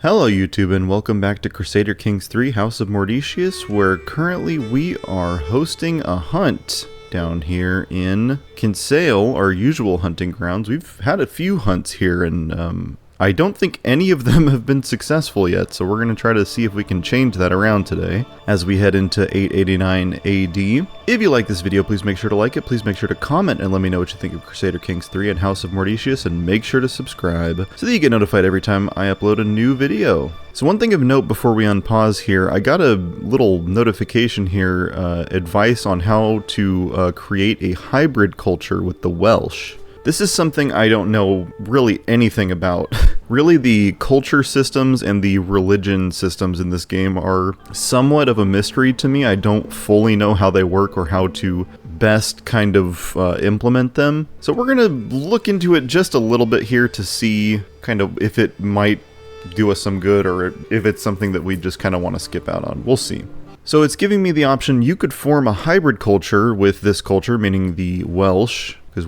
Hello YouTube and welcome back to Crusader Kings 3 House of Mordecius, where currently we are hosting a hunt down here in Kinsale, our usual hunting grounds. We've had a few hunts here and I don't think any of them have been successful yet, so we're going to try to see if we can change that around today as we head into 889 AD. If you like this video, please make sure to like it, please make sure to comment and let me know what you think of Crusader Kings 3 and House of Mordecius, and make sure to subscribe so that you get notified every time I upload a new video. So one thing of note before we unpause here, I got a little notification here, advice on how to create a hybrid culture with the Welsh. This is something I don't know really anything about. Really, the culture systems and the religion systems in this game are somewhat of a mystery to me. I don't fully know how they work or how to best kind of implement them. So we're going to look into it just a little bit here to see kind of if it might do us some good or if it's something that we just kind of want to skip out on. We'll see. So it's giving me the option you could form a hybrid culture with this culture, meaning the Welsh, because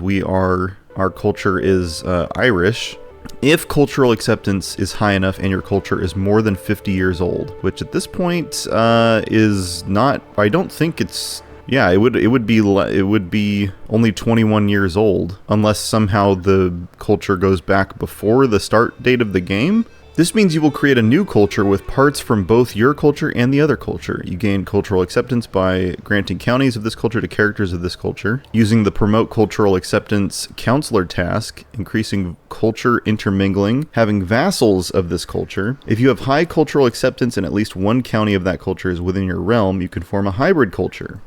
our culture is Irish, if cultural acceptance is high enough and your culture is more than 50 years old, which at this point is not, I don't think it's, yeah, it would be only 21 years old, unless somehow the culture goes back before the start date of the game. This means you will create a new culture with parts from both your culture and the other culture. You gain cultural acceptance by granting counties of this culture to characters of this culture, using the Promote Cultural Acceptance Counselor task, increasing culture intermingling, having vassals of this culture. If you have high cultural acceptance and at least one county of that culture is within your realm, you can form a hybrid culture.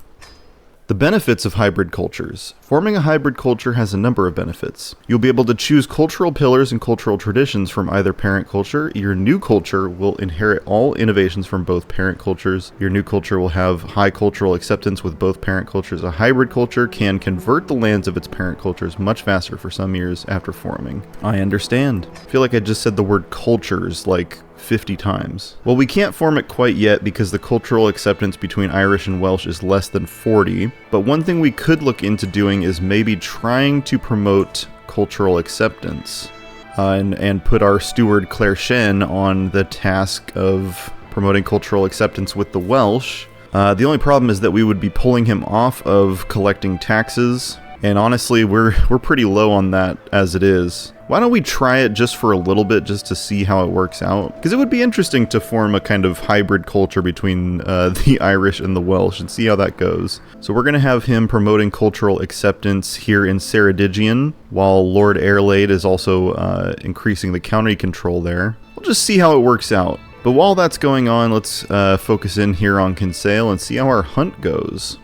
The benefits of hybrid cultures. Forming a hybrid culture has a number of benefits. You'll be able to choose cultural pillars and cultural traditions from either parent culture. Your new culture will inherit all innovations from both parent cultures. Your new culture will have high cultural acceptance with both parent cultures. A hybrid culture can convert the lands of its parent cultures much faster for some years after forming. I understand. I feel like I just said the word cultures like 50 times. Well, we can't form it quite yet because the cultural acceptance between Irish and Welsh is less than 40, but one thing we could look into doing is maybe trying to promote cultural acceptance and put our steward Claire Shen on the task of promoting cultural acceptance with the Welsh. The only problem is that we would be pulling him off of collecting taxes, and honestly, we're pretty low on that as it is. Why don't we try it just for a little bit, just to see how it works out? Because it would be interesting to form a kind of hybrid culture between the Irish and the Welsh and see how that goes. So we're going to have him promoting cultural acceptance here in Ceredigion, while Lord Airlaid is also increasing the county control there. We'll just see how it works out. But while that's going on, let's focus in here on Kinsale and see how our hunt goes.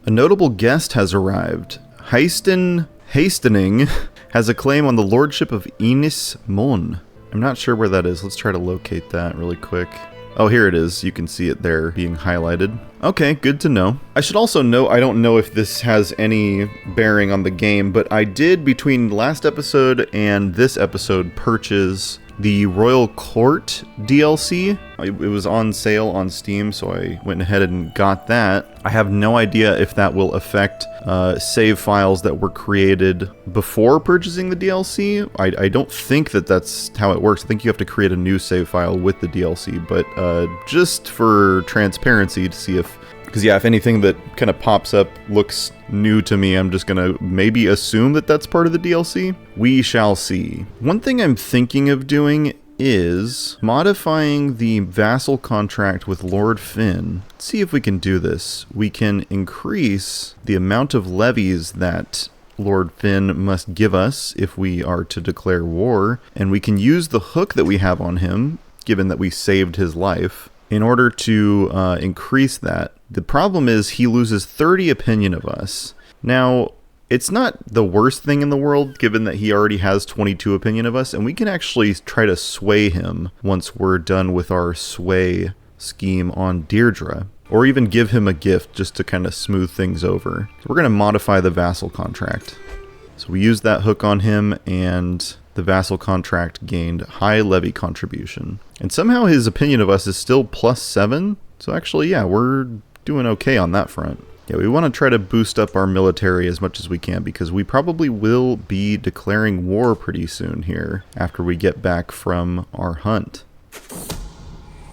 A notable guest has arrived. Hastening has a claim on the lordship of Enis Mon. I'm not sure where that is. Let's try to locate that really quick. Oh, here it is. You can see it there being highlighted. Okay, good to know. I should also note, I don't know if this has any bearing on the game, but I did, between last episode and this episode, purchase the Royal Court DLC. It was on sale on Steam, so I went ahead and got that. I have no idea if that will affect save files that were created before purchasing the DLC. I don't think that that's how it works. I think you have to create a new save file with the DLC, but just for transparency to see if, because yeah, if anything that kind of pops up looks new to me, I'm just gonna maybe assume that that's part of the DLC. We shall see. One thing I'm thinking of doing is modifying the vassal contract with Lord Finn. Let's see if we can do this. We can increase the amount of levies that Lord Finn must give us if we are to declare war, and we can use the hook that we have on him, given that we saved his life, in order to increase that. The problem is he loses 30 opinion of us. Now, it's not the worst thing in the world, given that he already has 22 opinion of us, and we can actually try to sway him once we're done with our sway scheme on Deirdre, or even give him a gift just to kind of smooth things over. We're going to modify the vassal contract. So we used that hook on him, and the vassal contract gained high levy contribution. And somehow his opinion of us is still +7. So actually, yeah, we're doing okay on that front. Yeah, we want to try to boost up our military as much as we can because we probably will be declaring war pretty soon here after we get back from our hunt.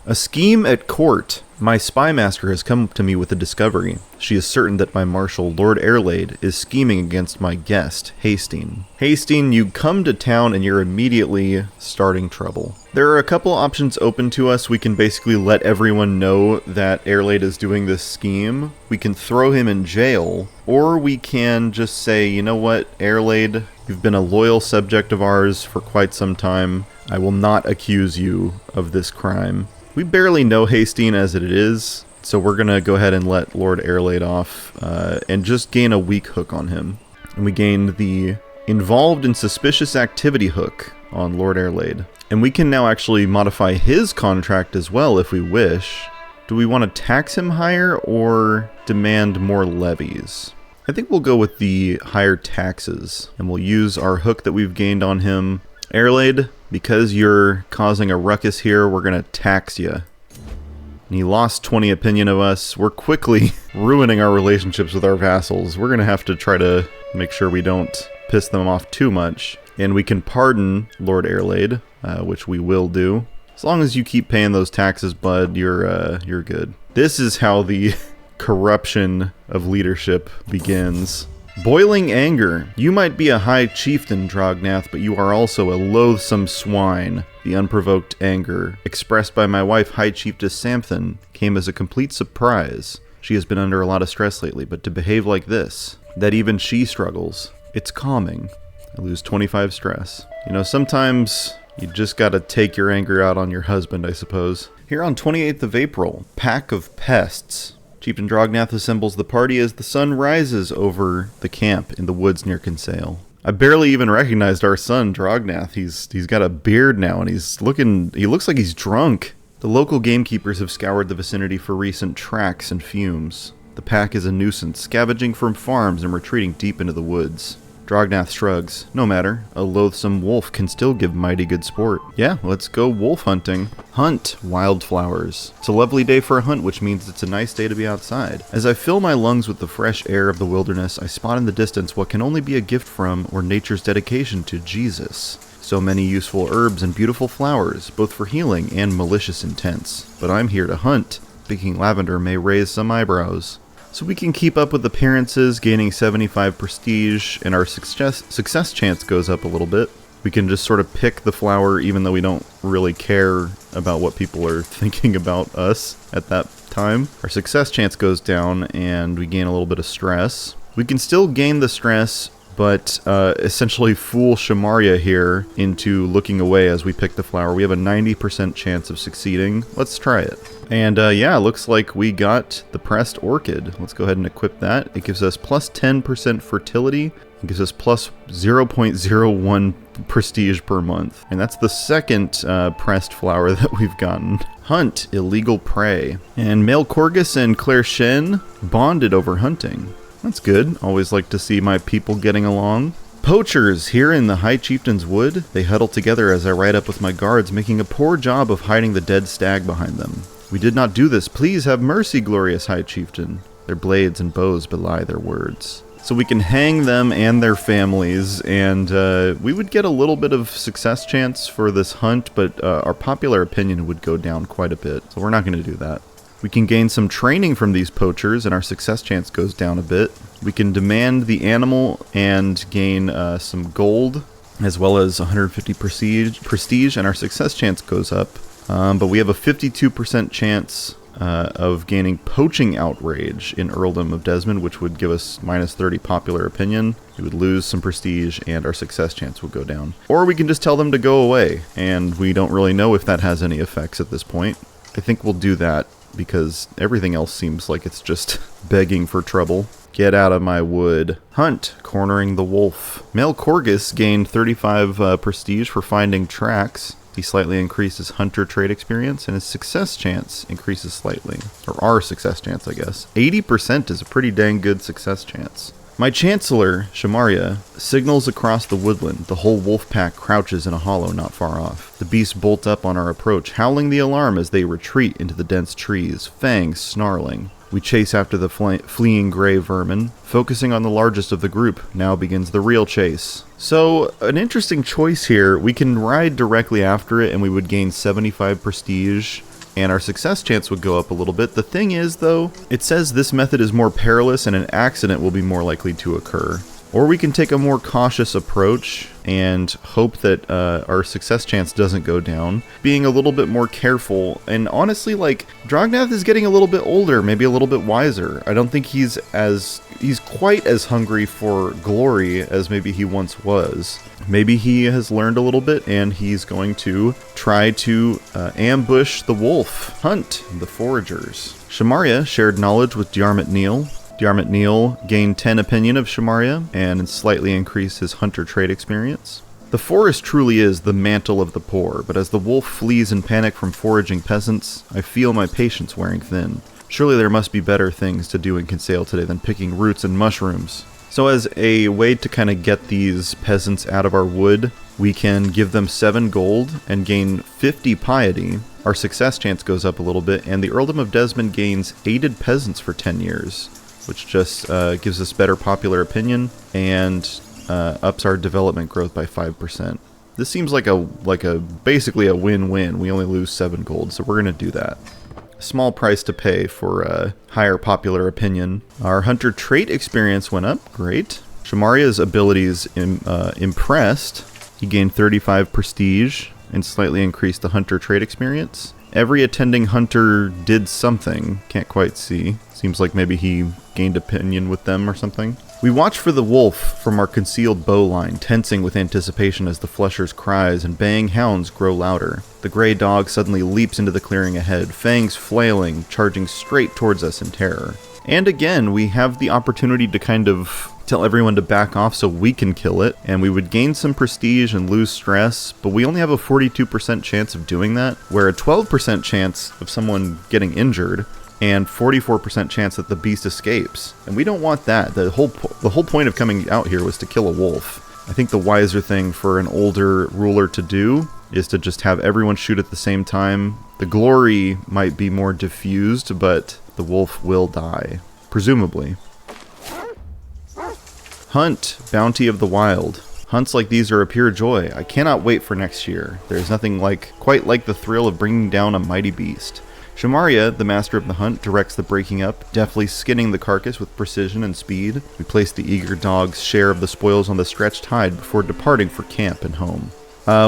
A scheme at court. My spy master has come to me with a discovery. She is certain that my marshal, Lord Airlaid, is scheming against my guest, Hastine. Hastine, you come to town and you're immediately starting trouble. There are a couple options open to us. We can basically let everyone know that Airlaid is doing this scheme. We can throw him in jail, or we can just say, you know what, Airlaid, you've been a loyal subject of ours for quite some time. I will not accuse you of this crime. We barely know Hastine as it is, so we're going to go ahead and let Lord Airlaid off and just gain a weak hook on him. And we gained the involved in suspicious activity hook on Lord Airlaid. And we can now actually modify his contract as well if we wish. Do we want to tax him higher or demand more levies? I think we'll go with the higher taxes, and we'll use our hook that we've gained on him. Airlaid, because you're causing a ruckus here, we're going to tax you. And he lost 20 opinion of us. We're quickly ruining our relationships with our vassals. We're going to have to try to make sure we don't piss them off too much. And we can pardon Lord Airlaid, which we will do. As long as you keep paying those taxes, bud, you're good. This is how the corruption of leadership begins. Boiling anger. You might be a high chieftain, Drognath, but you are also a loathsome swine. The unprovoked anger, expressed by my wife, High Chiefess Samthon, came as a complete surprise. She has been under a lot of stress lately, but to behave like this, that even she struggles, it's calming. I lose 25 stress. You know, sometimes you just gotta take your anger out on your husband, I suppose. Here on 28th of April, Pack of Pests. Chieftain Drognath assembles the party as the sun rises over the camp in the woods near Kinsale. I barely even recognized our son, Drognath. He's got a beard now, and he looks like he's drunk. The local gamekeepers have scoured the vicinity for recent tracks and fumes. The pack is a nuisance, scavenging from farms and retreating deep into the woods. Drognath shrugs. No matter, a loathsome wolf can still give mighty good sport. Yeah, let's go wolf hunting. Hunt wildflowers. It's a lovely day for a hunt, which means it's a nice day to be outside. As I fill my lungs with the fresh air of the wilderness, I spot in the distance what can only be a gift from or nature's dedication to Jesus. So many useful herbs and beautiful flowers, both for healing and malicious intents. But I'm here to hunt. Thinking lavender may raise some eyebrows. So we can keep up with appearances, gaining 75 prestige, and our success chance goes up a little bit. We can just sort of pick the flower even though we don't really care about what people are thinking about us at that time. Our success chance goes down and we gain a little bit of stress. We can still gain the stress, but essentially fool Shamaria here into looking away as we pick the flower. We have a 90% chance of succeeding. Let's try it. And yeah, looks like we got the pressed orchid. Let's go ahead and equip that. It gives us plus 10% fertility. It gives us plus 0.01 prestige per month. And that's the second pressed flower that we've gotten. Hunt illegal prey. And Male Corgus and Claire Shen bonded over hunting. That's good. Always like to see my people getting along. Poachers here in the High Chieftain's Wood. They huddle together as I ride up with my guards, making a poor job of hiding the dead stag behind them. We did not do this. Please have mercy, glorious High Chieftain. Their blades and bows belie their words. So we can hang them and their families, and we would get a little bit of success chance for this hunt, but our popular opinion would go down quite a bit. So we're not going to do that. We can gain some training from these poachers, and our success chance goes down a bit. We can demand the animal and gain some gold, as well as 150 prestige, and our success chance goes up. But we have a 52% chance of gaining poaching outrage in Earldom of Desmond, which would give us minus 30 popular opinion. We would lose some prestige, and our success chance would go down. Or we can just tell them to go away, and we don't really know if that has any effects at this point. I think we'll do that, because everything else seems like it's just begging for trouble. Get out of my wood. Hunt, cornering the wolf. Male Corgus gained 35 prestige for finding tracks. He slightly increased his hunter trait experience, and his success chance increases slightly. Or our success chance, I guess. 80% is a pretty dang good success chance. My Chancellor, Shamaria, signals across the woodland. The whole wolf pack crouches in a hollow not far off. The beasts bolt up on our approach, howling the alarm as they retreat into the dense trees, fangs snarling. We chase after the fleeing gray vermin. Focusing on the largest of the group, now begins the real chase. So, an interesting choice here. We can ride directly after it and we would gain 75 prestige, and our success chance would go up a little bit. The thing is, though, it says this method is more perilous and an accident will be more likely to occur. Or we can take a more cautious approach and hope that our success chance doesn't go down, being a little bit more careful. And honestly, like, Drognath is getting a little bit older, maybe a little bit wiser. I don't think he's quite as hungry for glory as maybe he once was. Maybe he has learned a little bit and he's going to try to ambush the wolf, hunt the foragers. Shamaria shared knowledge with Diarmid Neal. Diarmid Neal gained 10 opinion of Shamaria and slightly increased his hunter trait experience. The forest truly is the mantle of the poor, but as the wolf flees in panic from foraging peasants, I feel my patience wearing thin. Surely there must be better things to do in Kinsale today than picking roots and mushrooms. So as a way to kind of get these peasants out of our wood, we can give them 7 gold and gain 50 piety. Our success chance goes up a little bit, and the Earldom of Desmond gains aided peasants for 10 years, which just gives us better popular opinion and ups our development growth by 5%. This seems like basically a win-win. We only lose 7 gold, so we're going to do that. Small price to pay for higher popular opinion. Our hunter trait experience went up. Great. Shamaria's abilities impressed. He gained 35 prestige and slightly increased the hunter trait experience. Every attending hunter did something. Can't quite see. Seems like maybe he gained opinion with them or something. We watch for the wolf from our concealed bow line, tensing with anticipation as the flesher's cries and baying hounds grow louder. The gray dog suddenly leaps into the clearing ahead, fangs flailing, charging straight towards us in terror. And again, we have the opportunity to kind of tell everyone to back off so we can kill it, and we would gain some prestige and lose stress, but we only have a 42% chance of doing that, where a 12% chance of someone getting injured, and 44% chance that the beast escapes. And we don't want that. The whole point of coming out here was to kill a wolf. I think the wiser thing for an older ruler to do is to just have everyone shoot at the same time. The glory might be more diffused, but the wolf will die, presumably. Hunt, Bounty of the Wild. Hunts like these are a pure joy. I cannot wait for next year. There's nothing quite like the thrill of bringing down a mighty beast. Shamaria, the master of the hunt, directs the breaking up, deftly skinning the carcass with precision and speed. We place the eager dog's share of the spoils on the stretched hide before departing for camp and home.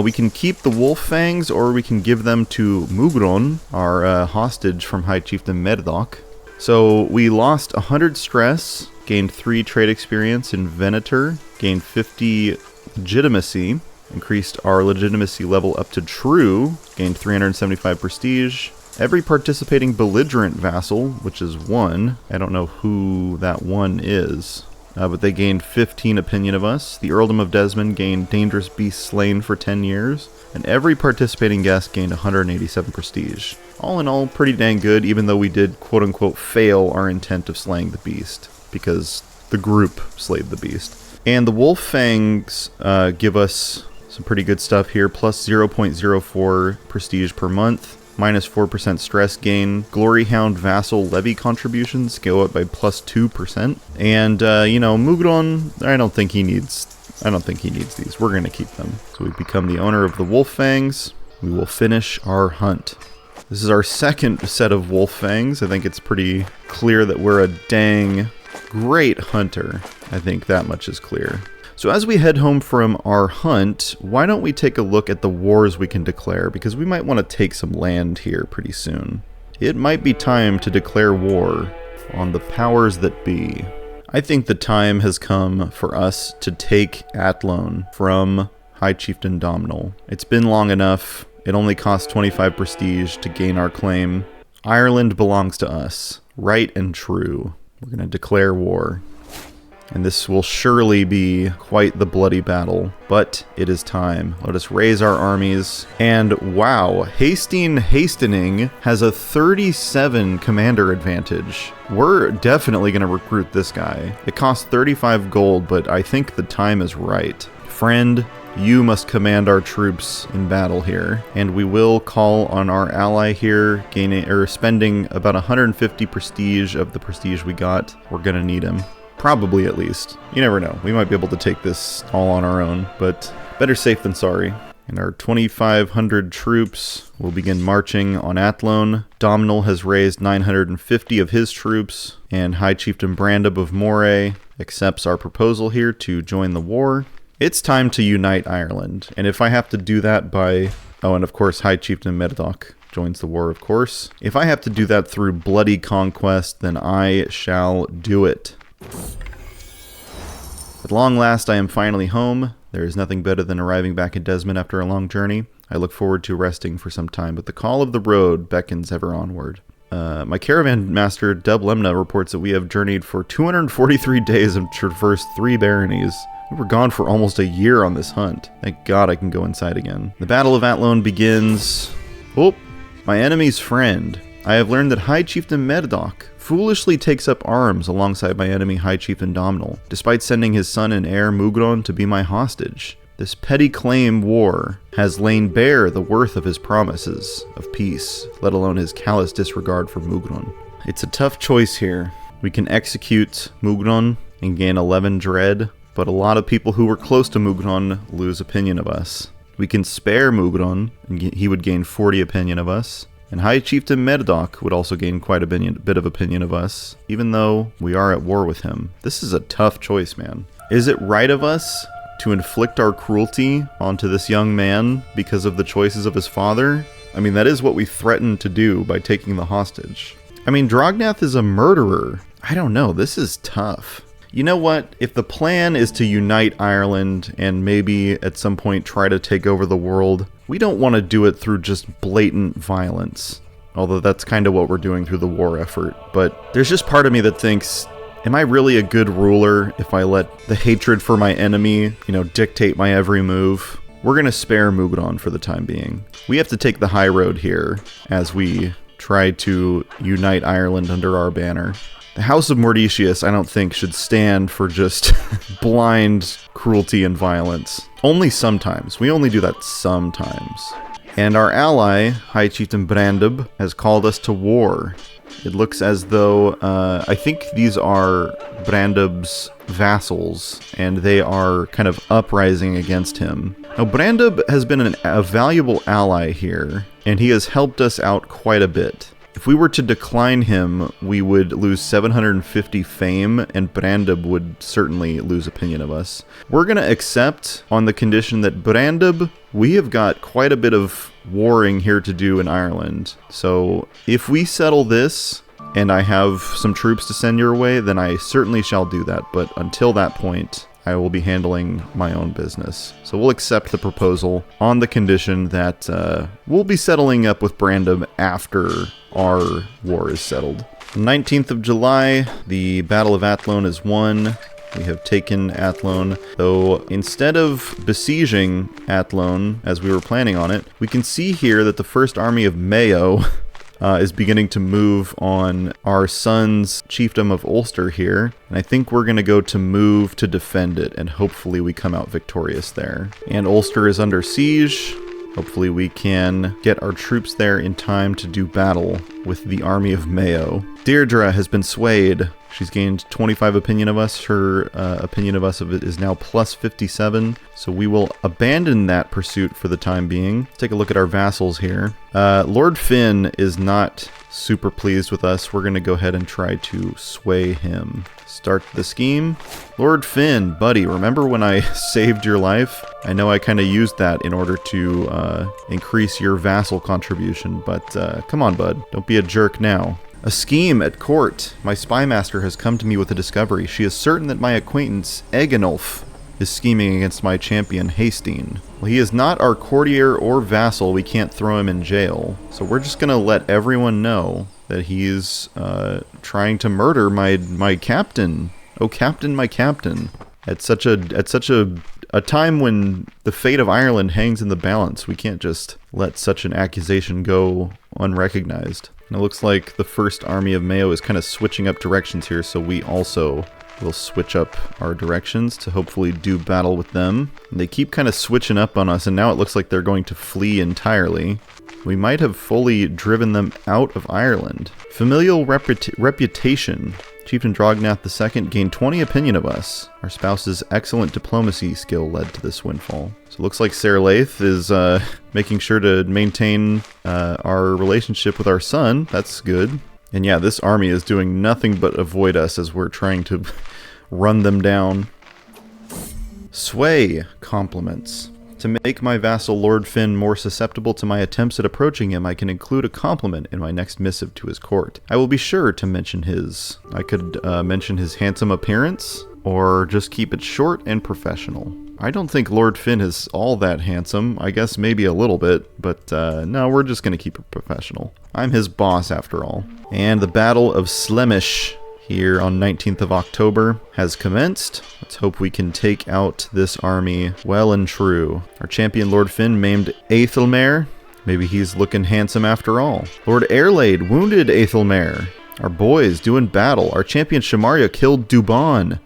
We can keep the wolf fangs, or we can give them to Mugron, our hostage from High Chieftain Merdok. So we lost 100 stress, gained 3 trade experience in Venator, gained 50 legitimacy, increased our legitimacy level up to true, gained 375 prestige. Every participating belligerent vassal, which is 1, I don't know who that 1 is, but they gained 15 opinion of us. The Earldom of Desmond gained dangerous beast slain for 10 years, and every participating guest gained 187 prestige. All in all, pretty dang good, even though we did quote-unquote fail our intent of slaying the beast, because the group slayed the beast. And the wolf fangs give us some pretty good stuff here, plus 0.04 prestige per month, minus 4% stress gain. Glory Hound Vassal Levy contributions go up by plus 2%. And, Mugron, I don't think he needs these. We're going to keep them. So we become the owner of the wolf fangs. We will finish our hunt. This is our second set of wolf fangs. I think it's pretty clear that we're a dang great hunter. I think that much is clear. So as we head home from our hunt, why don't we take a look at the wars we can declare, because we might want to take some land here pretty soon. It might be time to declare war on the powers that be. I think the time has come for us to take Athlone from High Chieftain Domhnall. It's been long enough. It only costs 25 prestige to gain our claim. Ireland belongs to us, right and true. We're going to declare war. And this will surely be quite the bloody battle, but it is time. Let us raise our armies. And wow, Hastening has a 37 commander advantage. We're definitely going to recruit this guy. It costs 35 gold, but I think the time is right. Friend, You must command our troops in battle here. And we will call on our ally here, spending about 150 prestige of the prestige we got. We're gonna need him. Probably, at least. You never know. We might be able to take this all on our own, but better safe than sorry. And our 2,500 troops will begin marching on Athlone. Domhnall has raised 950 of his troops, and High Chieftain Brandeb of Moray accepts our proposal here to join the war. It's time to unite Ireland, and if I have to do that by... Oh, and of course, High Chieftain Mordecius joins the war, of course. If I have to do that through bloody conquest, then I shall do it. At long last, I am finally home. There is nothing better than arriving back in Desmond after a long journey. I look forward to resting for some time, but the call of the road beckons ever onward. My caravan master, Dub Lemna, reports that we have journeyed for 243 days and traversed 3 baronies. We were gone for almost a year on this hunt. Thank God I can go inside again. The Battle of Athlone begins... Oh, my enemy's friend. I have learned that High Chieftain Mordecius foolishly takes up arms alongside my enemy High Chieftain Domhnall, despite sending his son and heir Mugron to be my hostage. This petty claim war has lain bare the worth of his promises of peace, let alone his callous disregard for Mugron. It's a tough choice here. We can execute Mugron and gain 11 dread, but a lot of people who were close to Mugron lose opinion of us. We can spare Mugron, and he would gain 40 opinion of us. And High Chieftain Mordecius would also gain quite a bit of opinion of us, even though we are at war with him. This is a tough choice, man. Is it right of us to inflict our cruelty onto this young man because of the choices of his father? I mean, that is what we threatened to do by taking the hostage. I mean, Drognath is a murderer. I don't know, this is tough. You know what? If the plan is to unite Ireland and maybe at some point try to take over the world, we don't want to do it through just blatant violence. Although that's kind of what we're doing through the war effort. But there's just part of me that thinks, am I really a good ruler if I let the hatred for my enemy, dictate my every move? We're going to spare Mugron for the time being. We have to take the high road here as we try to unite Ireland under our banner. The House of Mordecius, I don't think, should stand for just blind cruelty and violence. Only sometimes. We only do that sometimes. And our ally, High Chieftain Brandeb, has called us to war. It looks as though, I think these are Brandeb's vassals, and they are kind of uprising against him. Now, Brandeb has been a valuable ally here, and he has helped us out quite a bit. If we were to decline him, we would lose 750 fame, and Brandeb would certainly lose opinion of us. We're going to accept on the condition that Brandeb, we have got quite a bit of warring here to do in Ireland. So if we settle this, and I have some troops to send your way, then I certainly shall do that. But until that point, I will be handling my own business. So we'll accept the proposal on the condition that we'll be settling up with Brandeb after our war is settled. 19th of July, the Battle of Athlone is won. We have taken Athlone, though instead of besieging Athlone as we were planning on it, we can see here that the first army of Mayo is beginning to move on our son's chiefdom of Ulster here. And I think we're going to go to move to defend it, and hopefully we come out victorious there. And Ulster is under siege. Hopefully we can get our troops there in time to do battle with the army of Mayo. Deirdre has been swayed. She's gained 25 opinion of us. Her opinion of us is now plus 57. So we will abandon that pursuit for the time being. Take a look at our vassals here. Lord Finn is not super pleased with us. We're going to go ahead and try to sway him. Start the scheme. Lord Finn, buddy, remember when I saved your life? I know I kind of used that in order to increase your vassal contribution, but come on, bud. Don't be a jerk now. A scheme at court. My spy master has come to me with a discovery. She is certain that my acquaintance, Eganulf, is scheming against my champion, Hastine. Well, he is not our courtier or vassal. We can't throw him in jail. So we're just going to let everyone know that he's trying to murder my captain. Oh, captain, my captain. At such a time when the fate of Ireland hangs in the balance, we can't just let such an accusation go unrecognized. And it looks like the first army of Mayo is kind of switching up directions here, so we also we'll switch up our directions to hopefully do battle with them. They keep kind of switching up on us, and now it looks like they're going to flee entirely. We might have fully driven them out of Ireland. Familial reputation. Chieftain Drognath II gained 20 opinion of us. Our spouse's excellent diplomacy skill led to this windfall. So it looks like Saralaith is making sure to maintain our relationship with our son. That's good. And yeah, this army is doing nothing but avoid us as we're trying to run them down. Sway compliments. To make my vassal Lord Finn more susceptible to my attempts at approaching him, I can include a compliment in my next missive to his court. I will be sure to mention his. I could mention his handsome appearance, or just keep it short and professional. I don't think Lord Finn is all that handsome. I guess maybe a little bit, but no, we're just going to keep it professional. I'm his boss after all. And the Battle of Slemish here on 19th of October has commenced. Let's hope we can take out this army well and true. Our champion Lord Finn maimed Aethelmare. Maybe he's looking handsome after all. Lord Airlaid wounded Aethelmare. Our boys doing battle. Our champion Shamaria killed Dubon.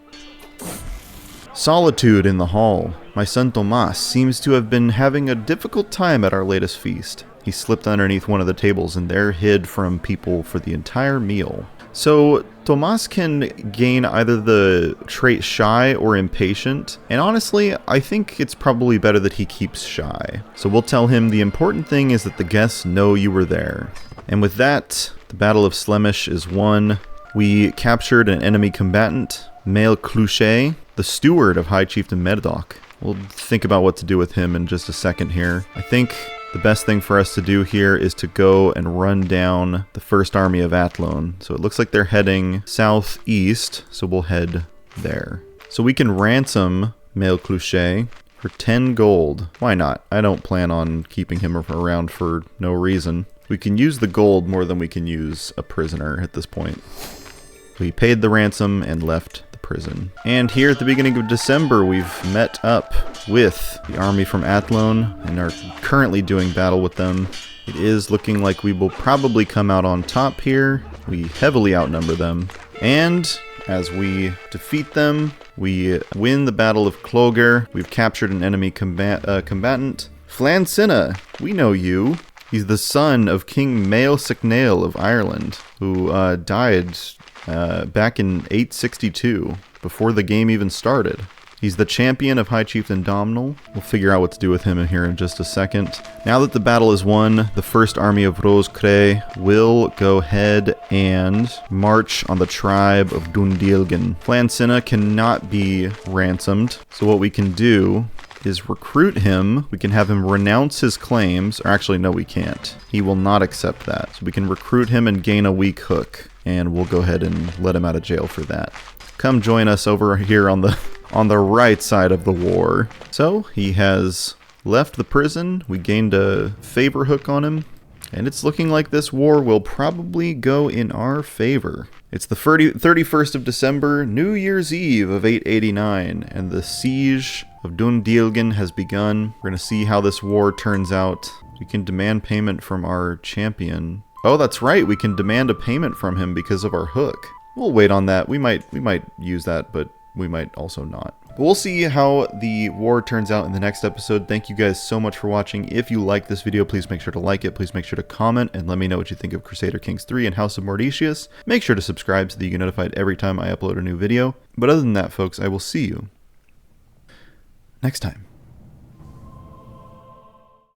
Solitude in the hall. My son Tomas seems to have been having a difficult time at our latest feast. He slipped underneath one of the tables and there hid from people for the entire meal. So Tomas can gain either the trait shy or impatient, and honestly, I think it's probably better that he keeps shy. So we'll tell him the important thing is that the guests know you were there. And with that, the Battle of Slemish is won. We captured an enemy combatant, Mael Cluchet, the steward of High Chieftain Merdok. We'll think about what to do with him in just a second here. I think the best thing for us to do here is to go and run down the first army of Athlone. So it looks like they're heading southeast, so we'll head there. So we can ransom Mael Cluchet for 10 gold. Why not? I don't plan on keeping him around for no reason. We can use the gold more than we can use a prisoner at this point. We paid the ransom and left the prison. And here at the beginning of December, we've met up with the army from Athlone and are currently doing battle with them. It is looking like we will probably come out on top here. We heavily outnumber them. And as we defeat them, we win the Battle of Clogher. We've captured an enemy combatant. Flancinna, we know you. He's the son of King Mael Sicnail of Ireland, who died back in 862, before the game even started. He's the champion of High Chieftain Domhnall. We'll figure out what to do with him here in just a second. Now that the battle is won, the first army of Rose-Cray will go ahead and march on the tribe of Dundilgan. Flancinna cannot be ransomed, so what we can do is recruit him. We can have him renounce his claims, or actually no, we can't. He will not accept that. So we can recruit him and gain a weak hook, and we'll go ahead and let him out of jail for that. Come join us over here on the right side of the war. So he has left the prison. We gained a favor hook on him, and it's looking like this war will probably go in our favor. It's the 31st of December, New Year's Eve of 889, and the siege of Dundilgan has begun. We're going to see how this war turns out. We can demand payment from our champion. Oh, that's right, we can demand a payment from him because of our hook. We'll wait on that. We might use that, but we might also not. But we'll see how the war turns out in the next episode. Thank you guys so much for watching. If you like this video, please make sure to like it. Please make sure to comment and let me know what you think of Crusader Kings 3 and House of Mordecius. Make sure to subscribe so that you get notified every time I upload a new video. But other than that, folks, I will see you next time.